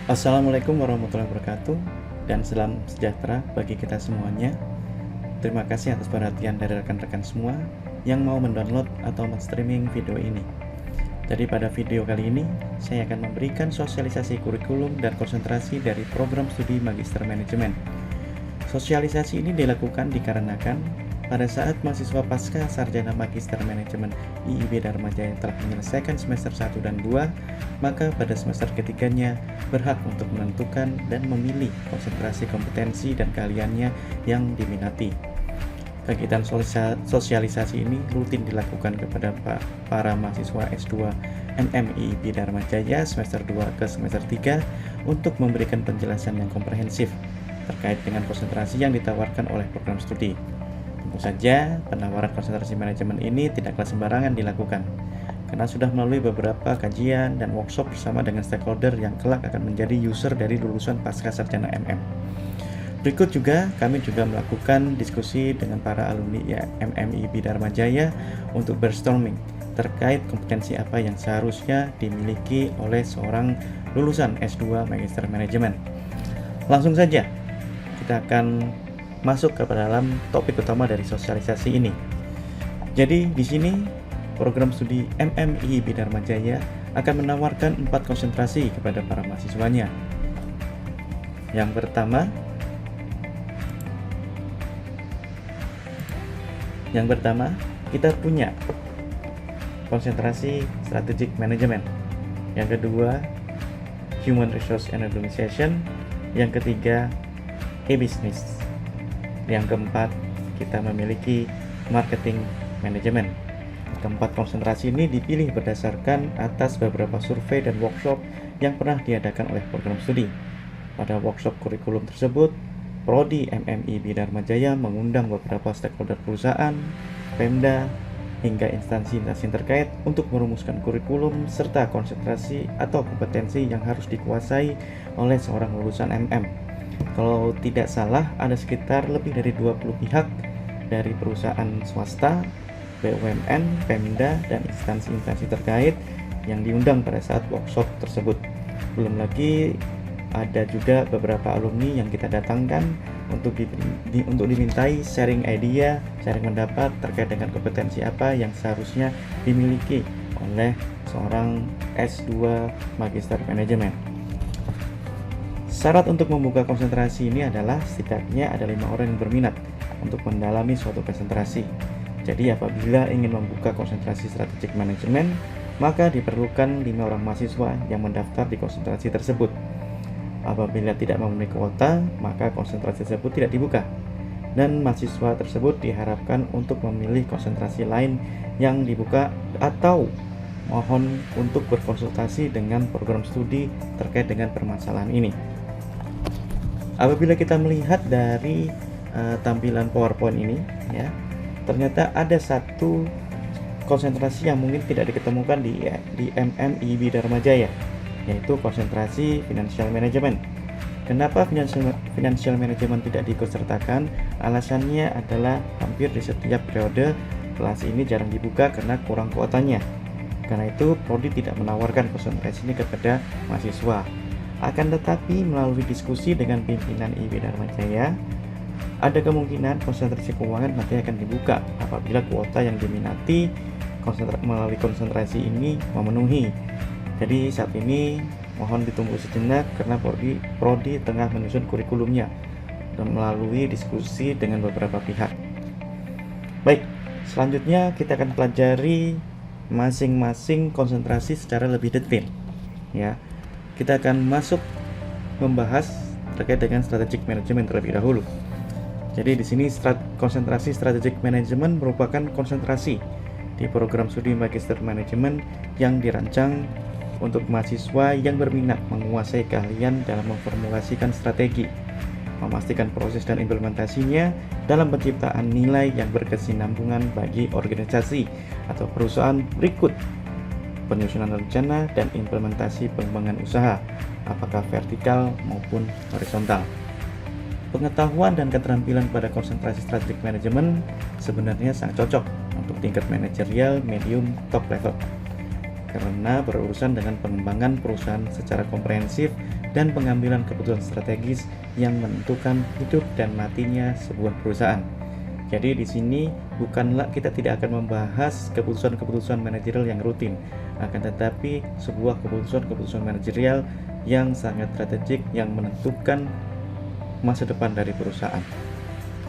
Assalamualaikum warahmatullahi wabarakatuh dan salam sejahtera bagi kita semuanya. Terima kasih atas perhatian dari rekan-rekan semua yang mau mendownload atau men-streaming video ini. Jadi pada video kali ini saya akan memberikan sosialisasi kurikulum dan konsentrasi dari program studi Magister Manajemen. Sosialisasi ini dilakukan dikarenakan pada saat mahasiswa pasca sarjana Magister Manajemen IIB Dharma Jaya telah menyelesaikan semester 1 dan 2, maka pada semester ketiganya berhak untuk menentukan dan memilih konsentrasi kompetensi dan keahliannya yang diminati. Kegiatan sosialisasi ini rutin dilakukan kepada para mahasiswa S2 MMIIB Dharma Jaya semester 2 ke semester 3 untuk memberikan penjelasan yang komprehensif terkait dengan konsentrasi yang ditawarkan oleh program studi. Tentu saja, penawaran konsentrasi manajemen ini tidaklah sembarangan dilakukan, karena sudah melalui beberapa kajian dan workshop bersama dengan stakeholder yang kelak akan menjadi user dari lulusan pasca sarjana MM. Berikut juga, kami juga melakukan diskusi dengan para alumni MMIIB Dharma Jaya untuk brainstorming terkait kompetensi apa yang seharusnya dimiliki oleh seorang lulusan S2 Magister Manajemen. Langsung saja, kita akan masuk ke dalam topik utama dari sosialisasi ini. Jadi di sini program studi MMIIB Dharma Jaya akan menawarkan 4 konsentrasi kepada para mahasiswanya. Yang pertama kita punya konsentrasi strategic management. Yang kedua, human resource and organization. Yang ketiga, e-business. Yang keempat, kita memiliki marketing management. Keempat konsentrasi ini dipilih berdasarkan atas beberapa survei dan workshop yang pernah diadakan oleh program studi. Pada workshop kurikulum tersebut, Prodi MMIIB Dharma Jaya mengundang beberapa stakeholder perusahaan, Pemda, hingga instansi-instansi terkait untuk merumuskan kurikulum serta konsentrasi atau kompetensi yang harus dikuasai oleh seorang lulusan MM. Kalau tidak salah, ada sekitar lebih dari 20 pihak dari perusahaan swasta, BUMN, Pemda, dan instansi-instansi terkait yang diundang pada saat workshop tersebut. Belum lagi ada juga beberapa alumni yang kita datangkan untuk dimintai sharing idea, sharing pendapat terkait dengan kompetensi apa yang seharusnya dimiliki oleh seorang S2 Magister Manajemen. Syarat untuk membuka konsentrasi ini adalah setidaknya ada 5 orang yang berminat untuk mendalami suatu konsentrasi. Jadi apabila ingin membuka konsentrasi strategic management, maka diperlukan 5 orang mahasiswa yang mendaftar di konsentrasi tersebut. Apabila tidak memenuhi kuota, maka konsentrasi tersebut tidak dibuka, dan mahasiswa tersebut diharapkan untuk memilih konsentrasi lain yang dibuka atau mohon untuk berkonsultasi dengan program studi terkait dengan permasalahan ini. Apabila kita melihat dari tampilan PowerPoint ini, ya, ternyata ada satu konsentrasi yang mungkin tidak diketemukan di MMIIB Dharma Jaya, yaitu konsentrasi financial management. Kenapa financial management tidak diikutsertakan? Alasannya adalah hampir di setiap periode kelas ini jarang dibuka karena kurang kuotanya. Karena itu, Prodi tidak menawarkan konsentrasi ini kepada mahasiswa. Akan tetapi, melalui diskusi dengan pimpinan IIB Dharma Jaya, ada kemungkinan konsentrasi keuangan nanti akan dibuka apabila kuota yang diminati melalui konsentrasi ini memenuhi. Jadi saat ini mohon ditunggu sejenak karena Prodi tengah menyusun kurikulumnya dan melalui diskusi dengan beberapa pihak. Baik, selanjutnya kita akan pelajari masing-masing konsentrasi secara lebih detail. Ya, kita akan masuk membahas terkait dengan strategic management terlebih dahulu. Jadi di sini konsentrasi strategic management merupakan konsentrasi di program studi Magister Manajemen yang dirancang untuk mahasiswa yang berminat menguasai keahlian dalam memformulasikan strategi, memastikan proses dan implementasinya dalam penciptaan nilai yang berkesinambungan bagi organisasi atau perusahaan berikut penyusunan rencana dan implementasi pengembangan usaha, apakah vertikal maupun horizontal. Pengetahuan dan keterampilan pada konsentrasi strategic management sebenarnya sangat cocok untuk tingkat manajerial medium top level, karena berurusan dengan pengembangan perusahaan secara komprehensif dan pengambilan keputusan strategis yang menentukan hidup dan matinya sebuah perusahaan. Jadi di sini kita tidak akan membahas keputusan-keputusan manajerial yang rutin, akan tetapi sebuah keputusan-keputusan manajerial yang sangat strategik yang menentukan masa depan dari perusahaan.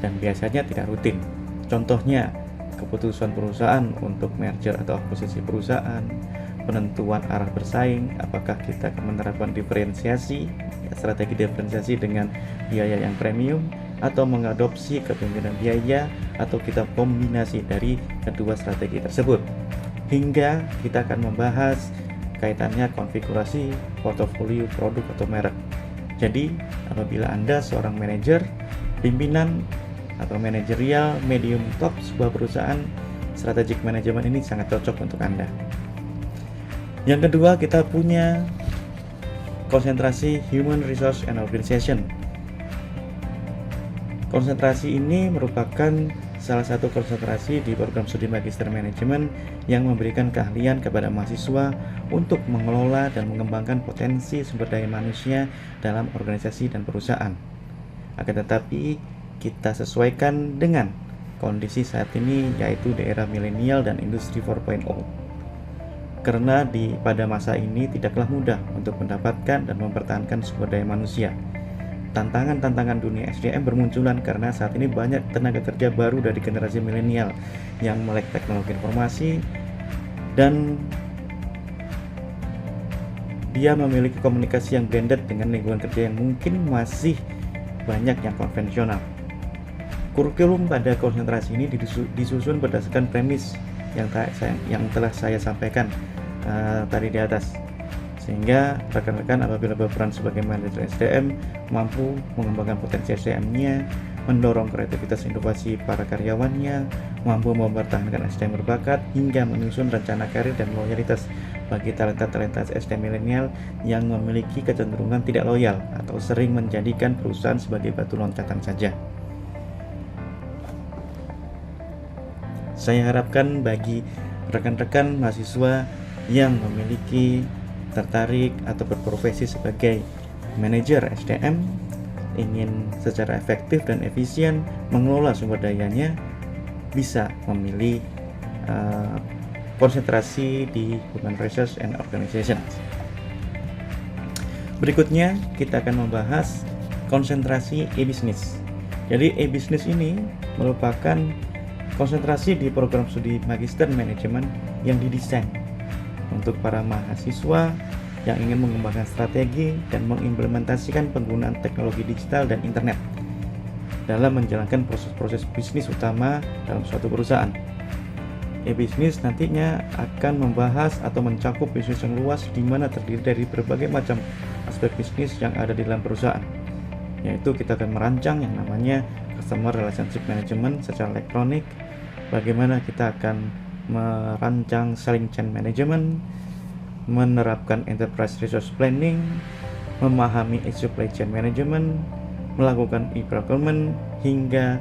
Dan biasanya tidak rutin. Contohnya, keputusan perusahaan untuk merger atau akuisisi perusahaan, penentuan arah bersaing, apakah kita akan menerapkan strategi diferensiasi dengan biaya yang premium, atau mengadopsi kepemimpinan biaya, atau kita kombinasi dari kedua strategi tersebut. Hingga kita akan membahas kaitannya konfigurasi portofolio produk atau merek. Jadi, apabila Anda seorang manajer, pimpinan, atau manajerial medium top sebuah perusahaan, strategic management ini sangat cocok untuk Anda. Yang kedua, kita punya konsentrasi Human Resource and Organization. Konsentrasi ini merupakan salah satu konsentrasi di program studi Magister Manajemen yang memberikan keahlian kepada mahasiswa untuk mengelola dan mengembangkan potensi sumber daya manusia dalam organisasi dan perusahaan. Akan tetapi, kita sesuaikan dengan kondisi saat ini, yaitu di era milenial dan industri 4.0. Karena pada masa ini tidaklah mudah untuk mendapatkan dan mempertahankan sumber daya manusia. Tantangan-tantangan dunia SDM bermunculan karena saat ini banyak tenaga kerja baru dari generasi milenial yang melek teknologi informasi dan dia memiliki komunikasi yang blended dengan lingkungan kerja yang mungkin masih banyak yang konvensional. Kurikulum pada konsentrasi ini disusun berdasarkan premis yang telah saya sampaikan tadi di atas, sehingga rekan-rekan apabila berperan sebagai manajer SDM mampu mengembangkan potensi SDM-nya, mendorong kreativitas inovasi para karyawannya, mampu mempertahankan SDM berbakat, hingga menyusun rencana karir dan loyalitas bagi talenta-talenta SDM milenial yang memiliki kecenderungan tidak loyal atau sering menjadikan perusahaan sebagai batu loncatan saja. Saya harapkan bagi rekan-rekan mahasiswa yang memiliki tertarik atau berprofesi sebagai manajer SDM, ingin secara efektif dan efisien mengelola sumber dayanya, bisa memilih konsentrasi di Human Resource and Organization. Berikutnya kita akan membahas konsentrasi e-business. Jadi e-business ini merupakan konsentrasi di program studi Magister Manajemen yang didesain untuk para mahasiswa yang ingin mengembangkan strategi dan mengimplementasikan penggunaan teknologi digital dan internet dalam menjalankan proses-proses bisnis utama dalam suatu perusahaan. E-business nantinya akan membahas atau mencakup bisnis yang luas di mana terdiri dari berbagai macam aspek bisnis yang ada di dalam perusahaan. Yaitu kita akan merancang yang namanya Customer Relationship Management secara elektronik, bagaimana kita akan merancang Selling Chain Management, menerapkan Enterprise Resource Planning, memahami Supply Chain Management, melakukan e-procurement, hingga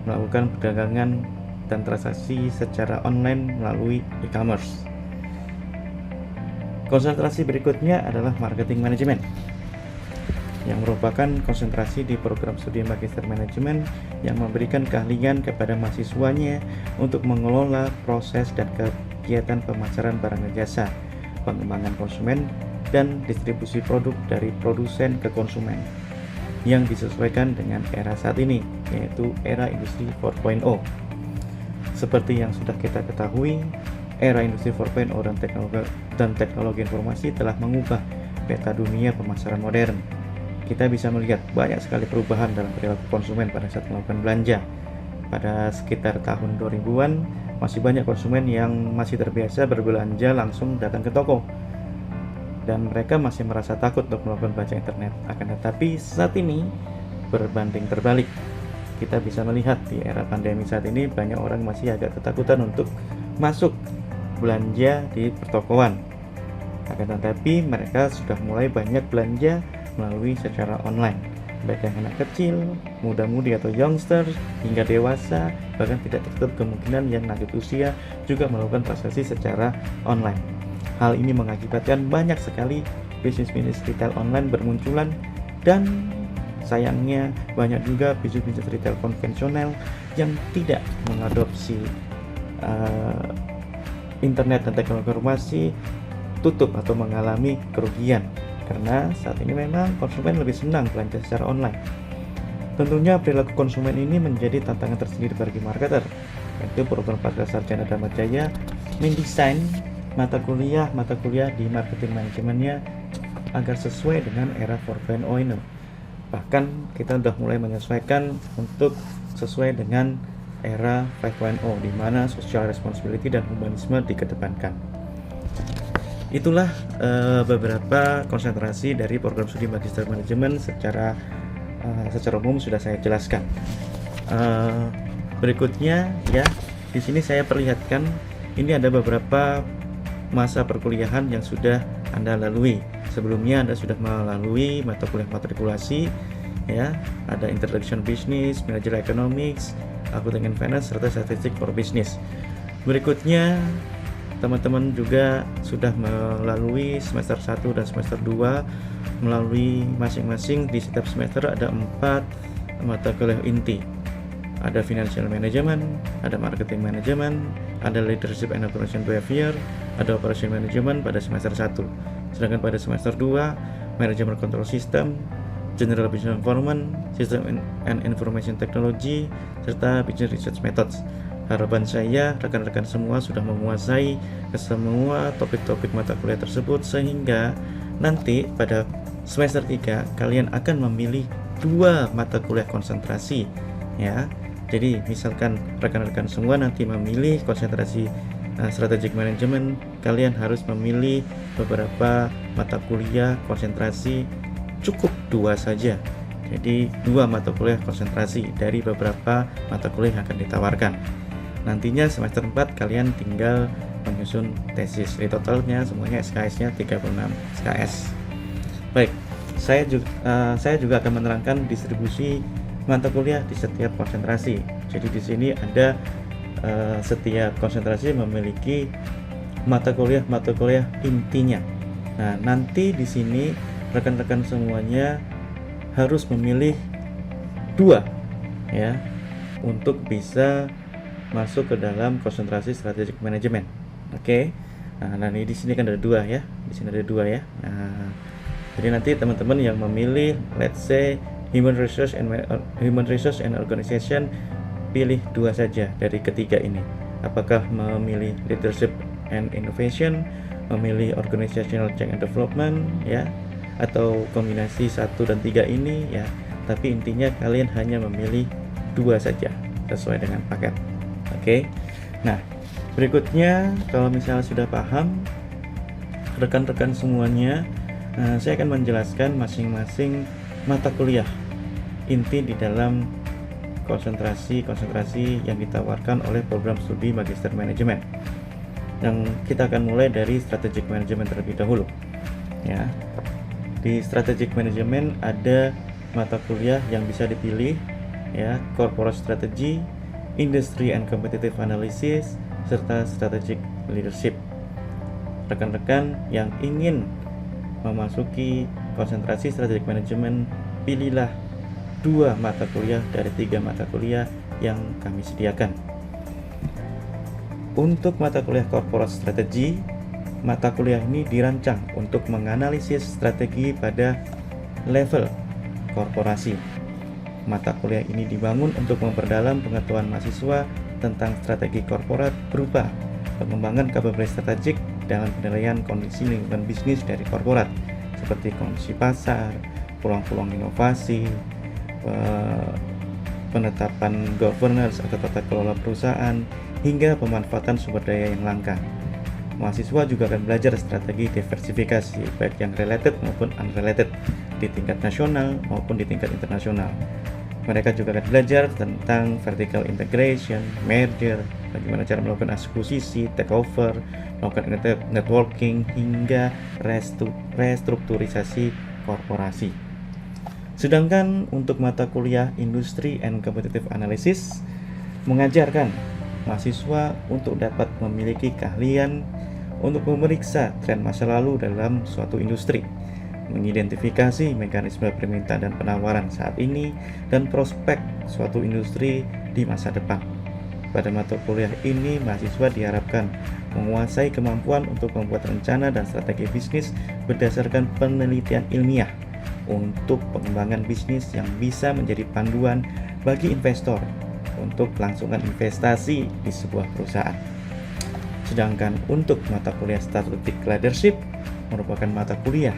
melakukan perdagangan dan transaksi secara online melalui e-commerce. Konsentrasi berikutnya adalah Marketing Management, yang merupakan konsentrasi di program studi Magister Manajemen yang memberikan keahlian kepada mahasiswanya untuk mengelola proses dan kegiatan pemasaran barang dan jasa, pengembangan konsumen, dan distribusi produk dari produsen ke konsumen yang disesuaikan dengan era saat ini, yaitu era industri 4.0. Seperti yang sudah kita ketahui, era industri 4.0 dan teknologi informasi telah mengubah peta dunia pemasaran modern. Kita bisa melihat banyak sekali perubahan dalam perilaku konsumen pada saat melakukan belanja. Pada sekitar tahun 2000-an, masih banyak konsumen yang masih terbiasa berbelanja langsung datang ke toko, dan mereka masih merasa takut untuk melakukan belanja internet. Akan tetapi saat ini berbanding terbalik. Kita bisa melihat di era pandemi saat ini banyak orang masih agak ketakutan untuk masuk belanja di pertokoan. Akan tetapi mereka sudah mulai banyak belanja melalui secara online, baik yang anak kecil, muda-mudi atau youngster, hingga dewasa, bahkan tidak tertutup kemungkinan yang lanjut usia juga melakukan transaksi secara online. Hal ini mengakibatkan banyak sekali bisnis-bisnis retail online bermunculan, dan sayangnya banyak juga bisnis-bisnis retail konvensional yang tidak mengadopsi internet dan teknologi informasi tutup atau mengalami kerugian, karena saat ini memang konsumen lebih senang belanja secara online. Tentunya perilaku konsumen ini menjadi tantangan tersendiri bagi marketer. Itu program Pasca Sarjana Dharma Jaya mendesain mata kuliah di marketing manajemennya agar sesuai dengan era 4.0 ini. Bahkan kita sudah mulai menyesuaikan untuk sesuai dengan era 5.0, di mana social responsibility dan humanisme dikedepankan. Itulah beberapa konsentrasi dari program studi Magister Manajemen secara umum sudah saya jelaskan. Berikutnya ya, di sini saya perlihatkan ini ada beberapa masa perkuliahan yang sudah Anda lalui. Sebelumnya Anda sudah melalui mata kuliah matrikulasi, ya, ada Introduction Business, Managerial Economics, Accounting and Finance, serta Statistik for Business. Berikutnya teman-teman juga sudah melalui semester 1 dan semester 2, melalui masing-masing di setiap semester ada 4 mata kuliah inti. Ada Financial Management, ada Marketing Management, ada Leadership and Operation Behavior, ada Operation Management pada semester 1. Sedangkan pada semester 2, Management Control System, General Business Environment, System and Information Technology, serta Business Research Methods. Harapan saya rekan-rekan semua sudah menguasai semua topik-topik mata kuliah tersebut, sehingga nanti pada semester 3 kalian akan memilih 2 mata kuliah konsentrasi, ya. Jadi misalkan rekan-rekan semua nanti memilih konsentrasi strategic management, kalian harus memilih beberapa mata kuliah konsentrasi, cukup 2 saja. Jadi 2 mata kuliah konsentrasi dari beberapa mata kuliah yang akan ditawarkan. Nantinya semester 4 kalian tinggal menyusun tesis. Di totalnya semuanya SKS-nya 36 SKS. Baik, saya juga akan menerangkan distribusi mata kuliah di setiap konsentrasi. Jadi di sini ada setiap konsentrasi memiliki mata kuliah intinya. Nah, nanti di sini rekan-rekan semuanya harus memilih 2, ya, untuk bisa masuk ke dalam konsentrasi strategic management. Oke. Nah, ini di sini kan ada 2 ya. Di sini ada 2 ya. Nah, jadi nanti teman-teman yang memilih let's say Human Resource and Organization, pilih 2 saja dari ketiga ini. Apakah memilih Leadership and Innovation, memilih Organizational Change and Development, ya, atau kombinasi 1 dan 3 ini, ya. Tapi intinya kalian hanya memilih 2 saja sesuai dengan paket. Oke. Nah, berikutnya kalau misalnya sudah paham rekan-rekan semuanya, saya akan menjelaskan masing-masing mata kuliah inti di dalam konsentrasi yang ditawarkan oleh program studi Magister Manajemen. Yang kita akan mulai dari Strategic Management terlebih dahulu. Ya. Di Strategic Management ada mata kuliah yang bisa dipilih, ya, Corporate Strategy, Industry and Competitive Analysis, serta Strategic Leadership. Rekan-rekan yang ingin memasuki konsentrasi Strategic Management, pilihlah 2 mata kuliah dari 3 mata kuliah yang kami sediakan. Untuk mata kuliah Corporate Strategy, mata kuliah ini dirancang untuk menganalisis strategi pada level korporasi. Mata kuliah ini dibangun untuk memperdalam pengetahuan mahasiswa tentang strategi korporat berupa pengembangan capability strategik dalam penilaian kondisi lingkungan bisnis dari korporat, seperti kondisi pasar, peluang-peluang inovasi, penetapan governance atau tata kelola perusahaan, hingga pemanfaatan sumber daya yang langka. Mahasiswa juga akan belajar strategi diversifikasi, baik yang related maupun unrelated, di tingkat nasional maupun di tingkat internasional. Mereka juga akan belajar tentang vertical integration, merger, bagaimana cara melakukan akuisisi, takeover, melakukan networking, hingga restrukturisasi korporasi. Sedangkan untuk mata kuliah Industry and Competitive Analysis mengajarkan mahasiswa untuk dapat memiliki keahlian untuk memeriksa tren masa lalu dalam suatu industri, mengidentifikasi mekanisme permintaan dan penawaran saat ini, dan prospek suatu industri di masa depan. Pada mata kuliah ini, mahasiswa diharapkan menguasai kemampuan untuk membuat rencana dan strategi bisnis berdasarkan penelitian ilmiah untuk pengembangan bisnis yang bisa menjadi panduan bagi investor untuk kelangsungan investasi di sebuah perusahaan. Sedangkan untuk mata kuliah Strategic Leadership merupakan mata kuliah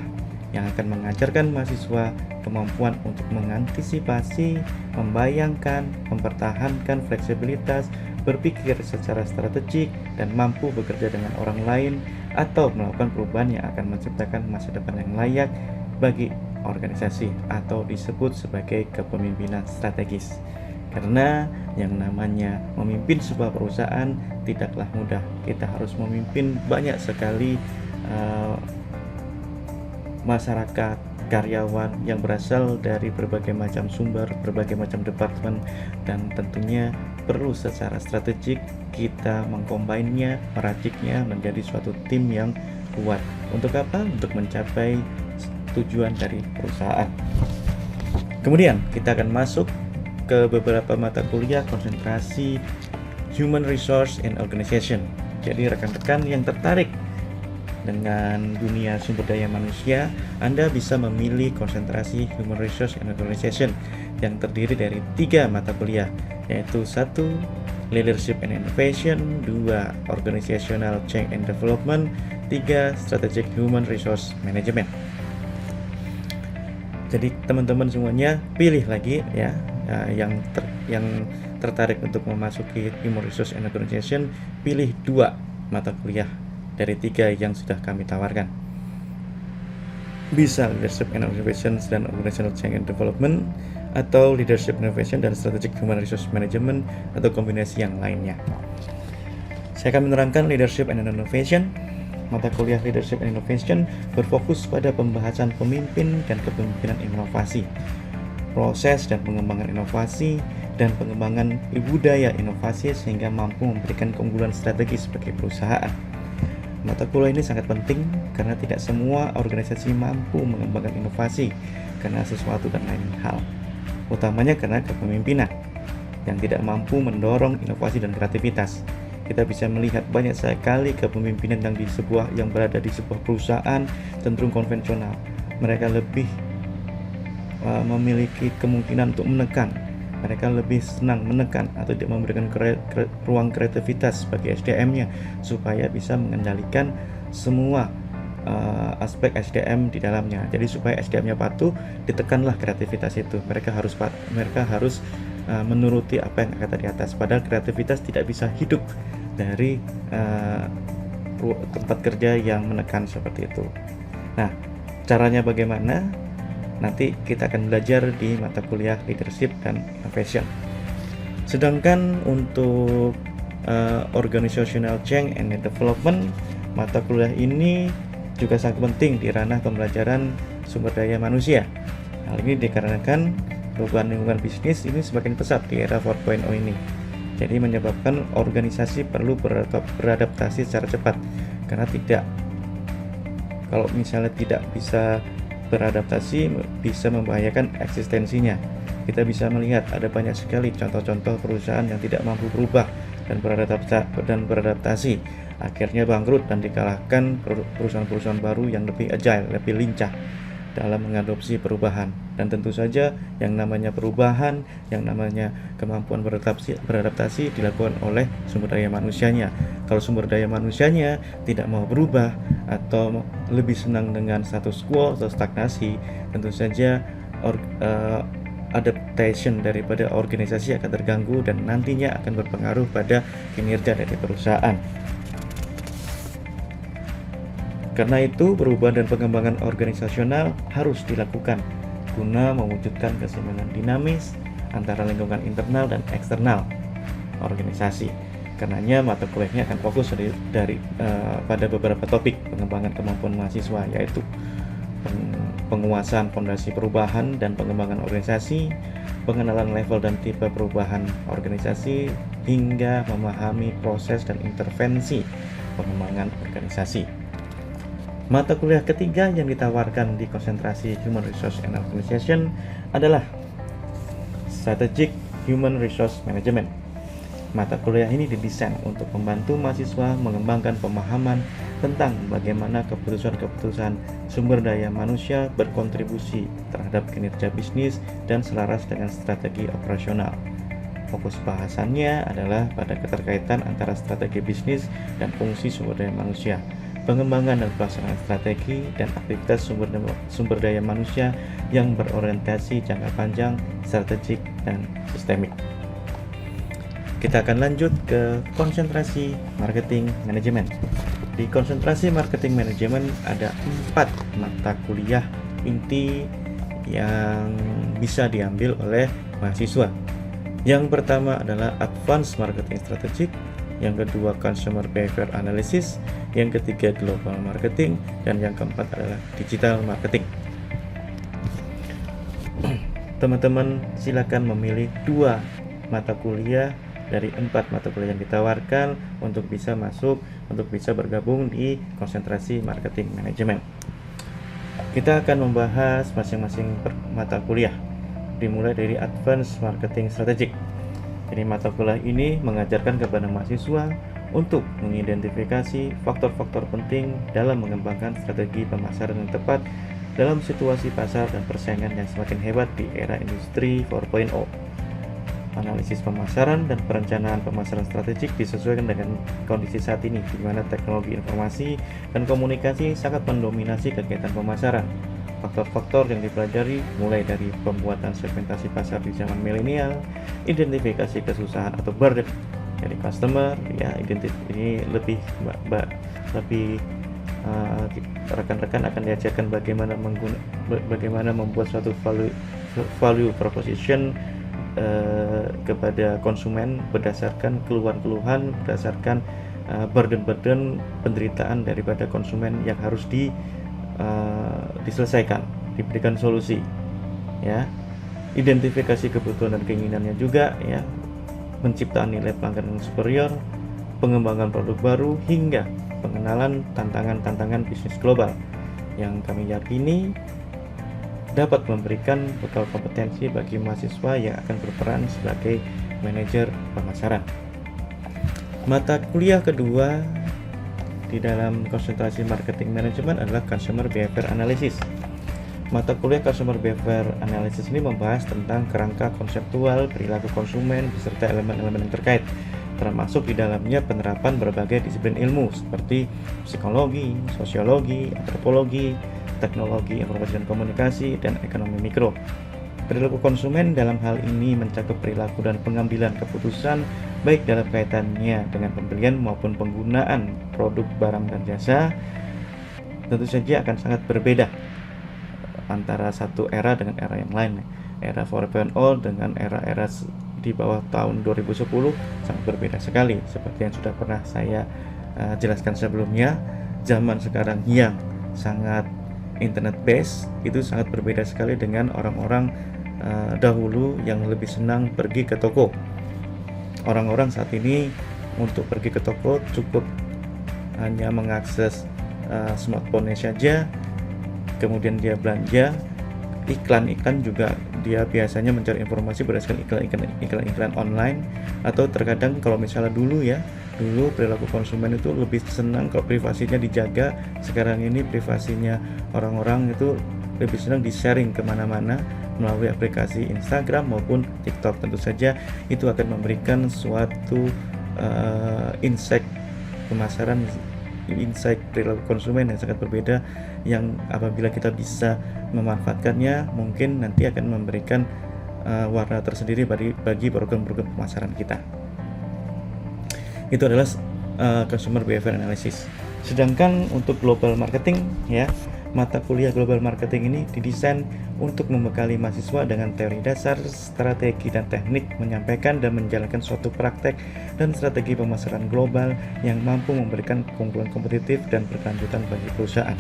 yang akan mengajarkan mahasiswa kemampuan untuk mengantisipasi, membayangkan, mempertahankan fleksibilitas, berpikir secara strategik, dan mampu bekerja dengan orang lain atau melakukan perubahan yang akan menciptakan masa depan yang layak bagi organisasi, atau disebut sebagai kepemimpinan strategis. Karena yang namanya memimpin sebuah perusahaan tidaklah mudah. Kita harus memimpin banyak sekali masyarakat, karyawan yang berasal dari berbagai macam sumber, berbagai macam departemen, dan tentunya perlu secara strategik kita mengcombine-nya, meraciknya menjadi suatu tim yang kuat. Untuk apa? Untuk mencapai tujuan dari perusahaan. Kemudian kita akan masuk ke beberapa mata kuliah konsentrasi Human Resource and Organization. Jadi rekan-rekan yang tertarik dengan dunia sumber daya manusia, Anda bisa memilih konsentrasi Human Resource and Organization yang terdiri dari 3 mata kuliah, yaitu 1. Leadership and Innovation, 2. Organizational Change and Development, 3. Strategic Human Resource Management. Jadi teman-teman semuanya pilih lagi ya, yang tertarik untuk memasuki Human Resource and Organization, pilih 2 mata kuliah dari 3 yang sudah kami tawarkan. Bisa Leadership and Innovation dan Organizational Change and Development, atau Leadership Innovation dan Strategic Human Resource Management, atau kombinasi yang lainnya. Saya akan menerangkan Leadership and Innovation. Mata kuliah Leadership and Innovation berfokus pada pembahasan pemimpin dan kepemimpinan inovasi, proses dan pengembangan inovasi, dan pengembangan budaya inovasi sehingga mampu memberikan keunggulan strategis bagi perusahaan. Mata kuliah ini sangat penting karena tidak semua organisasi mampu mengembangkan inovasi karena sesuatu dan lain hal, utamanya karena kepemimpinan yang tidak mampu mendorong inovasi dan kreativitas. Kita bisa melihat banyak sekali kepemimpinan yang berada di sebuah perusahaan cenderung konvensional. Mereka lebih memiliki kemungkinan untuk menekan. Mereka lebih senang menekan atau tidak memberikan ruang kreativitas bagi SDM-nya supaya bisa mengendalikan semua aspek SDM di dalamnya. Jadi supaya SDM-nya patuh, ditekanlah kreativitas itu. Mereka harus menuruti apa yang kata di atas. Padahal kreativitas tidak bisa hidup dari tempat kerja yang menekan seperti itu. Nah, caranya bagaimana? Nanti kita akan belajar di mata kuliah Leadership dan Innovation. Sedangkan untuk Organizational Change and Development, mata kuliah ini juga sangat penting di ranah pembelajaran sumber daya manusia. Hal ini dikarenakan perubahan lingkungan bisnis ini semakin pesat di era 4.0 ini. Jadi menyebabkan organisasi perlu beradaptasi secara cepat. Karena kalau misalnya tidak bisa beradaptasi, bisa membahayakan eksistensinya. Kita bisa melihat ada banyak sekali contoh-contoh perusahaan yang tidak mampu berubah dan beradaptasi, akhirnya bangkrut dan dikalahkan perusahaan-perusahaan baru yang lebih agile, lebih lincah dalam mengadopsi perubahan. Dan tentu saja yang namanya perubahan, yang namanya kemampuan beradaptasi dilakukan oleh sumber daya manusianya. Kalau sumber daya manusianya tidak mau berubah atau lebih senang dengan status quo atau stagnasi, tentu saja adaptation daripada organisasi akan terganggu dan nantinya akan berpengaruh pada kinerja dari perusahaan. Karena itu, perubahan dan pengembangan organisasional harus dilakukan guna mewujudkan keseimbangan dinamis antara lingkungan internal dan eksternal organisasi. Karenanya mata kuliahnya akan fokus pada beberapa topik pengembangan kemampuan mahasiswa, yaitu penguasaan fondasi perubahan dan pengembangan organisasi, pengenalan level dan tipe perubahan organisasi, hingga memahami proses dan intervensi pengembangan organisasi. Mata kuliah ketiga yang ditawarkan di konsentrasi Human Resource and Organization adalah Strategic Human Resource Management. Mata kuliah ini didesain untuk membantu mahasiswa mengembangkan pemahaman tentang bagaimana keputusan-keputusan sumber daya manusia berkontribusi terhadap kinerja bisnis dan selaras dengan strategi operasional. Fokus bahasannya adalah pada keterkaitan antara strategi bisnis dan fungsi sumber daya manusia, pengembangan dan pelaksanaan strategi dan aktivitas sumber daya manusia yang berorientasi jangka panjang, strategik, dan sistemik. Kita akan lanjut ke konsentrasi marketing manajemen. Di konsentrasi marketing manajemen ada 4 mata kuliah inti yang bisa diambil oleh mahasiswa. Yang pertama adalah Advanced Marketing Strategic, yang kedua Consumer Behavior Analysis, yang ketiga Global Marketing, dan yang keempat adalah Digital Marketing. Teman-teman silakan memilih 2 mata kuliah dari 4 mata kuliah yang ditawarkan untuk bisa bergabung di konsentrasi marketing manajemen. Kita akan membahas masing-masing mata kuliah, dimulai dari Advanced Marketing Strategic. Jadi mata kuliah ini mengajarkan kepada mahasiswa untuk mengidentifikasi faktor-faktor penting dalam mengembangkan strategi pemasaran yang tepat dalam situasi pasar dan persaingan yang semakin hebat di era industri 4.0. Analisis pemasaran dan perencanaan pemasaran strategik disesuaikan dengan kondisi saat ini, di mana teknologi informasi dan komunikasi sangat mendominasi kegiatan pemasaran. Faktor-faktor yang dipelajari mulai dari pembuatan segmentasi pasar di zaman milenial, identifikasi kesusahan atau burden dari customer, ya ini lebih rekan-rekan akan diajarkan bagaimana membuat suatu value proposition kepada konsumen berdasarkan keluhan-keluhan, berdasarkan burden-burden penderitaan daripada konsumen yang harus diselesaikan, diberikan solusi, ya. Identifikasi kebutuhan dan keinginannya juga, ya. Penciptaan nilai pelanggan yang superior, pengembangan produk baru, hingga pengenalan tantangan-tantangan bisnis global yang kami yakini dapat memberikan bekal kompetensi bagi mahasiswa yang akan berperan sebagai manajer pemasaran. Mata kuliah kedua di dalam konsentrasi marketing manajemen adalah Consumer Behavior Analysis. Mata kuliah Consumer Behavior Analysis ini membahas tentang kerangka konseptual perilaku konsumen beserta elemen-elemen yang terkait, termasuk di dalamnya penerapan berbagai disiplin ilmu seperti psikologi, sosiologi, antropologi, teknologi informasi dan komunikasi, dan ekonomi mikro. Perilaku konsumen dalam hal ini mencakup perilaku dan pengambilan keputusan baik dalam kaitannya dengan pembelian maupun penggunaan produk, barang, dan jasa. Tentu saja akan sangat berbeda antara satu era dengan era yang lain. Era 4.0 dengan era-era di bawah tahun 2010 sangat berbeda sekali. Seperti yang sudah pernah saya jelaskan sebelumnya, zaman sekarang yang sangat internet base itu sangat berbeda sekali dengan orang-orang dahulu yang lebih senang pergi ke toko. Orang-orang saat ini untuk pergi ke toko cukup hanya mengakses smartphone-nya saja, kemudian dia belanja. Iklan-iklan juga dia biasanya mencari informasi berdasarkan iklan online, atau terkadang kalau misalnya dulu perilaku konsumen itu lebih senang kalau privasinya dijaga. Sekarang ini privasinya orang-orang itu lebih senang di-sharing kemana-mana melalui aplikasi Instagram maupun TikTok. Tentu saja itu akan memberikan suatu insight pemasaran, insight perilaku konsumen yang sangat berbeda, yang apabila kita bisa memanfaatkannya mungkin nanti akan memberikan warna tersendiri bagi program-program pemasaran kita. Itu adalah Consumer Behavior Analysis. Sedangkan untuk Global Marketing, ya, mata kuliah Global Marketing ini didesain untuk membekali mahasiswa dengan teori dasar, strategi, dan teknik menyampaikan dan menjalankan suatu praktek dan strategi pemasaran global yang mampu memberikan keunggulan kompetitif dan berkelanjutan bagi perusahaan.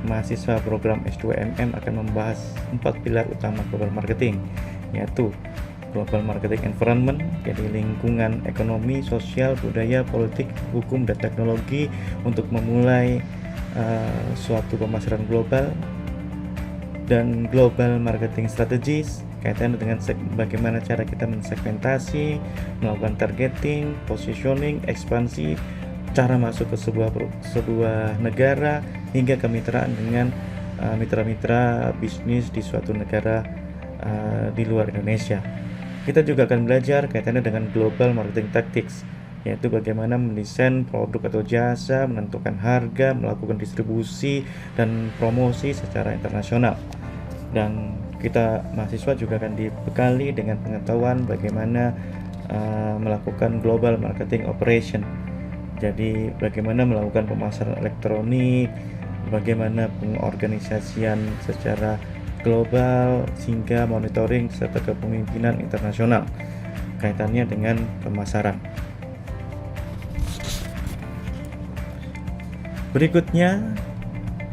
Mahasiswa program S2MM akan membahas 4 pilar utama Global Marketing, yaitu Global Marketing Environment, jadi lingkungan ekonomi, sosial, budaya, politik, hukum, dan teknologi untuk memulai suatu pemasaran global dan global marketing strategies, kaitannya dengan bagaimana cara kita mensegmentasi, melakukan targeting, positioning, ekspansi, cara masuk ke sebuah negara, hingga kemitraan dengan mitra-mitra bisnis di suatu negara di luar Indonesia. Kita juga akan belajar kaitannya dengan global marketing tactics, yaitu bagaimana mendesain produk atau jasa, menentukan harga, melakukan distribusi dan promosi secara internasional. Dan kita mahasiswa juga akan dibekali dengan pengetahuan bagaimana melakukan global marketing operation. Jadi bagaimana melakukan pemasaran elektronik, bagaimana pengorganisasian secara global, sehingga monitoring serta kepemimpinan internasional kaitannya dengan pemasaran. Berikutnya,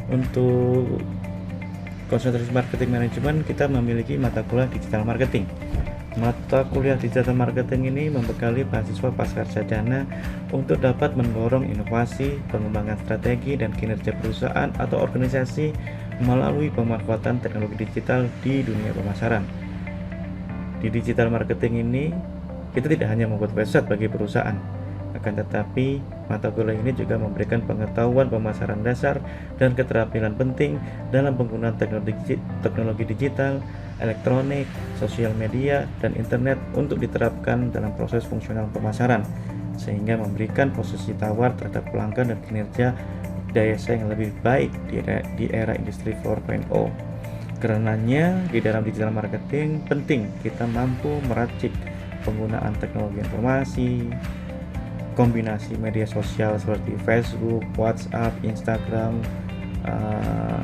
untuk konsentrasi marketing manajemen, kita memiliki mata kuliah digital marketing. Mata kuliah digital marketing ini membekali mahasiswa pascasarjana untuk dapat mendorong inovasi, pengembangan strategi dan kinerja perusahaan atau organisasi melalui pemanfaatan teknologi digital di dunia pemasaran. Di digital marketing ini, kita tidak hanya membuat website bagi perusahaan, akan tetapi mata kuliah ini juga memberikan pengetahuan pemasaran dasar dan keterampilan penting dalam penggunaan teknologi digital, elektronik, sosial media, dan internet untuk diterapkan dalam proses fungsional pemasaran, sehingga memberikan posisi tawar terhadap pelanggan dan kinerja daya saing yang lebih baik di era industri 4.0. Karenanya di dalam digital marketing penting kita mampu meracik penggunaan teknologi informasi, kombinasi media sosial seperti Facebook, WhatsApp, Instagram,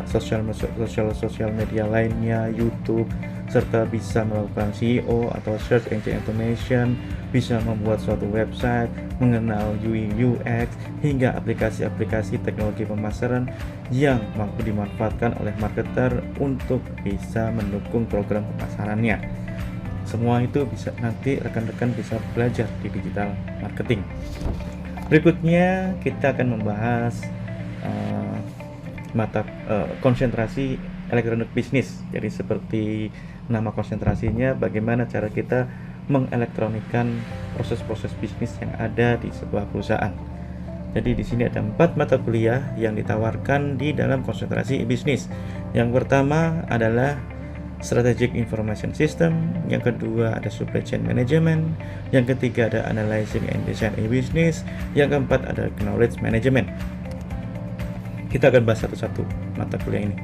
sosial media lainnya, YouTube, serta bisa melakukan SEO atau Search Engine Automation, bisa membuat suatu website, mengenal UI UX, hingga aplikasi-aplikasi teknologi pemasaran yang mampu dimanfaatkan oleh marketer untuk bisa mendukung program pemasarannya. Semua itu bisa nanti rekan-rekan bisa belajar di digital marketing. Berikutnya kita akan membahas konsentrasi elektronik bisnis. Jadi seperti nama konsentrasinya, bagaimana cara kita mengelektronikan proses-proses bisnis yang ada di sebuah perusahaan. Jadi di sini ada 4 mata kuliah yang ditawarkan di dalam konsentrasi bisnis. Yang pertama adalah Strategic Information System, yang kedua ada Supply Chain Management, yang ketiga ada Analyzing and Design e-Business, yang keempat ada Knowledge Management. Kita akan bahas satu-satu mata kuliah ini.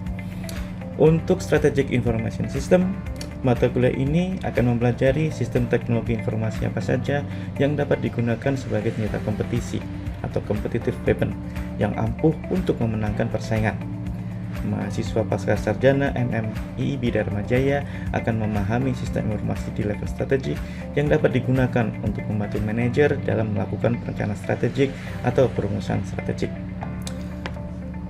Untuk Strategic Information System, mata kuliah ini akan mempelajari sistem teknologi informasi apa saja yang dapat digunakan sebagai senjata kompetisi atau competitive weapon yang ampuh untuk memenangkan persaingan. Mahasiswa pascasarjana MMI Bidharma Jaya akan memahami sistem informasi di level strategik yang dapat digunakan untuk membantu manajer dalam melakukan perencanaan strategik atau perumusan strategik.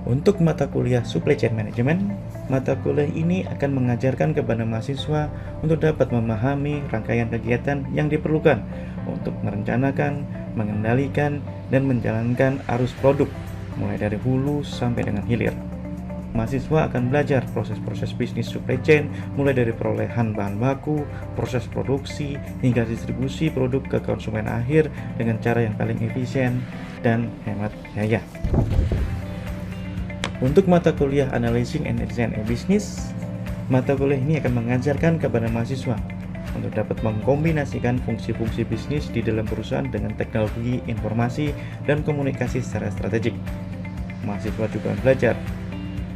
Untuk mata kuliah Supply Chain Management, mata kuliah ini akan mengajarkan kepada mahasiswa untuk dapat memahami rangkaian kegiatan yang diperlukan untuk merencanakan, mengendalikan, dan menjalankan arus produk mulai dari hulu sampai dengan hilir. Mahasiswa akan belajar proses-proses bisnis supply chain mulai dari perolehan bahan baku, proses produksi, hingga distribusi produk ke konsumen akhir dengan cara yang paling efisien dan hemat biaya. Untuk mata kuliah Analyzing and Design e-Business, mata kuliah ini akan mengajarkan kepada mahasiswa untuk dapat mengkombinasikan fungsi-fungsi bisnis di dalam perusahaan dengan teknologi informasi dan komunikasi secara strategik. Mahasiswa juga belajar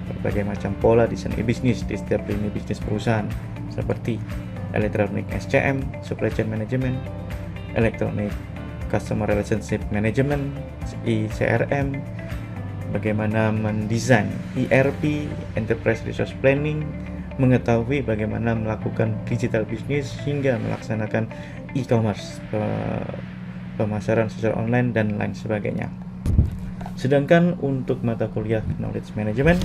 berbagai macam pola desain e-bisnis di setiap lini bisnis perusahaan, seperti Electronic SCM, Supply Chain Management, Electronic Customer Relationship Management, ECRM, bagaimana mendesain ERP, Enterprise Resource Planning, mengetahui bagaimana melakukan digital business hingga melaksanakan e-commerce, pemasaran secara online, dan lain sebagainya. Sedangkan untuk mata kuliah Knowledge Management,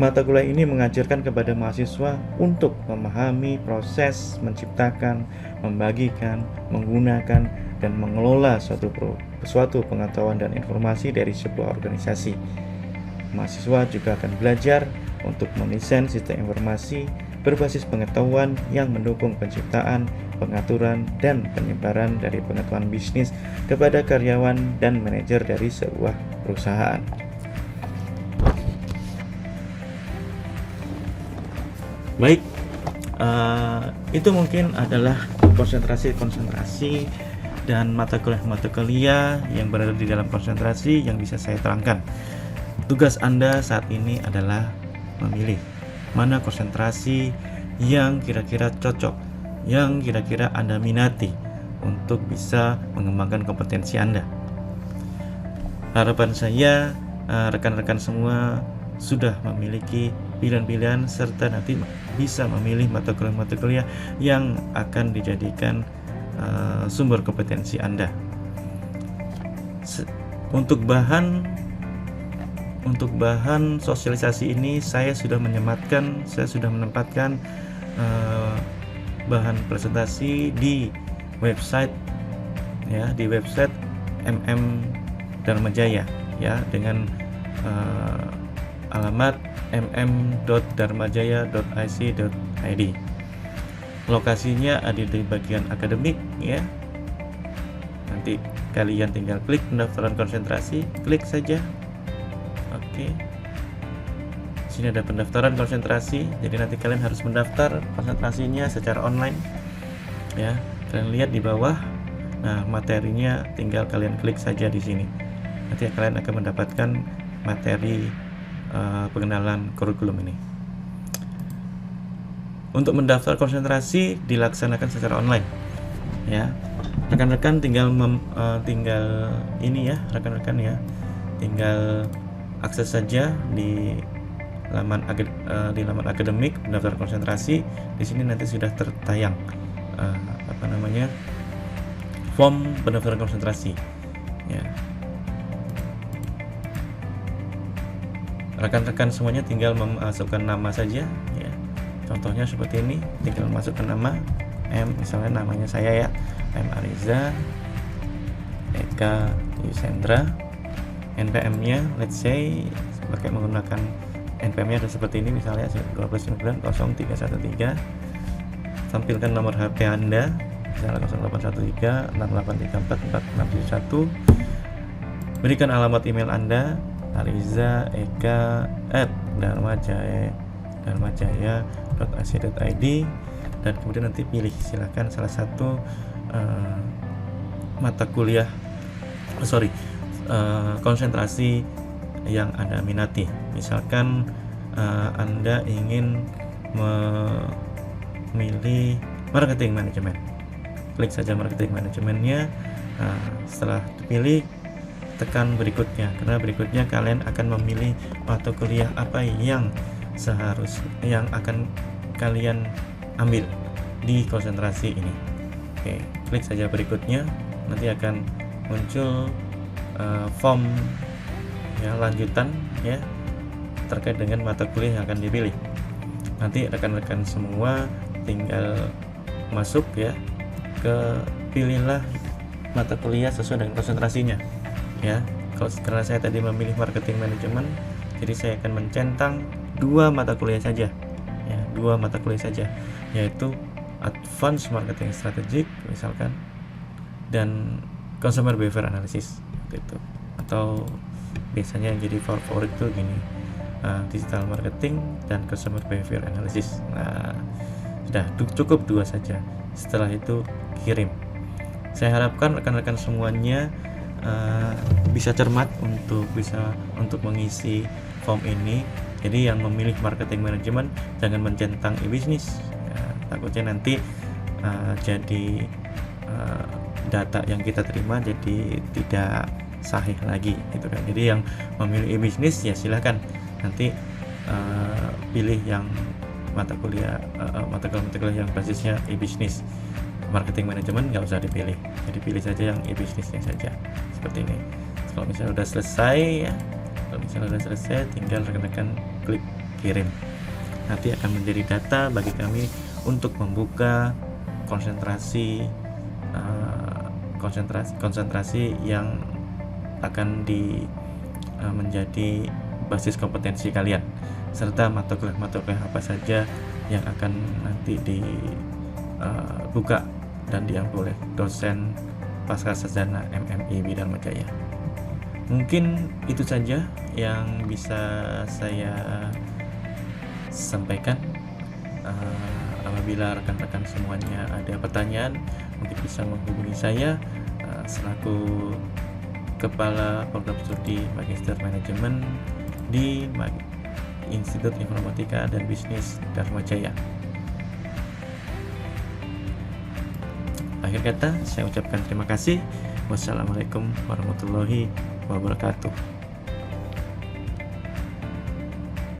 mata kuliah ini mengajarkan kepada mahasiswa untuk memahami proses menciptakan, membagikan, menggunakan, dan mengelola suatu suatu pengetahuan dan informasi dari sebuah organisasi. Mahasiswa juga akan belajar untuk mendesain sistem informasi berbasis pengetahuan yang mendukung penciptaan, pengaturan, dan penyebaran dari pengetahuan bisnis kepada karyawan dan manajer dari sebuah perusahaan. Baik, itu mungkin adalah konsentrasi dan mata kuliah yang berada di dalam konsentrasi yang bisa saya terangkan. Tugas Anda saat ini adalah memilih mana konsentrasi yang kira-kira cocok, yang kira-kira Anda minati untuk bisa mengembangkan kompetensi Anda. Harapan saya rekan-rekan semua sudah memiliki pilihan-pilihan serta nanti bisa memilih mata kuliah yang akan dijadikan sumber kompetensi Anda. Untuk bahan sosialisasi ini saya sudah menempatkan bahan presentasi di website MM Dharma Jaya ya, dengan alamat mm.dharmajaya.ic.id. Lokasinya ada di bagian akademik ya. Nanti kalian tinggal klik pendaftaran konsentrasi, klik saja. Oke. Sini ada pendaftaran konsentrasi. Jadi nanti kalian harus mendaftar konsentrasinya secara online. Ya, kalian lihat di bawah. Nah, materinya tinggal kalian klik saja di sini. Nanti kalian akan mendapatkan materi pengenalan kurikulum ini. Untuk mendaftar konsentrasi dilaksanakan secara online. Ya, rekan-rekan tinggal akses saja di laman akademik pendaftaran konsentrasi. Di sini nanti sudah tertayang form pendaftaran konsentrasi. Ya. Rekan-rekan semuanya tinggal memasukkan nama saja ya. Contohnya seperti ini, tinggal masukkan nama misalnya namanya saya ya, M Ariza Eka Yusendra. NPM-nya let's say pakai menggunakan NPM-nya ada seperti ini, misalnya 12900313. Tampilkan nomor HP Anda misalnya 081368344671. Berikan alamat email Anda ariza@dharmajaya.ac.id, dan kemudian nanti pilih silakan salah satu konsentrasi yang Anda minati. Misalkan Anda ingin memilih marketing manajemen, klik saja marketing manajemennya. Setelah dipilih, tekan berikutnya, karena berikutnya kalian akan memilih mata kuliah apa yang akan kalian ambil di konsentrasi ini. Oke, klik saja berikutnya, nanti akan muncul form ya lanjutan ya terkait dengan mata kuliah yang akan dipilih. Nanti rekan-rekan semua tinggal masuk ya pilihlah mata kuliah sesuai dengan konsentrasinya. Ya, karena saya tadi memilih marketing manajemen, jadi saya akan mencentang 2 mata kuliah saja, ya, 2 mata kuliah saja, yaitu Advanced Marketing Strategic misalkan, dan Consumer Behavior Analysis gitu. Atau biasanya yang jadi favorit tuh gini, Digital Marketing dan Consumer Behavior Analysis. Nah, sudah cukup 2 saja. Setelah itu kirim. Saya harapkan rekan-rekan semuanya bisa cermat untuk mengisi form ini. Jadi yang memilih marketing manajemen jangan mencentang e-bisnis ya, takutnya nanti jadi data yang kita terima jadi tidak sahih lagi gitu kan. Jadi yang memilih e-bisnis ya silahkan nanti pilih yang mata kuliah yang basisnya e-bisnis. Marketing manajemen nggak usah dipilih, jadi pilih saja yang e-bisnisnya saja seperti ini. Kalau misalnya udah selesai, tinggal rekan-rekan klik kirim. Nanti akan menjadi data bagi kami untuk membuka konsentrasi yang akan menjadi basis kompetensi kalian, serta mata kuliah apa saja yang akan nanti dibuka dan diambil oleh dosen Pascasarjana MMI Bidharma Jaya. Mungkin itu saja yang bisa saya sampaikan. Apabila rekan-rekan semuanya ada pertanyaan, mungkin bisa menghubungi saya selaku Kepala Program Studi Magister Manajemen di Institut Informatika dan Bisnis Dharma Jaya. Akhir kata, saya ucapkan terima kasih. Wassalamualaikum warahmatullahi wabarakatuh.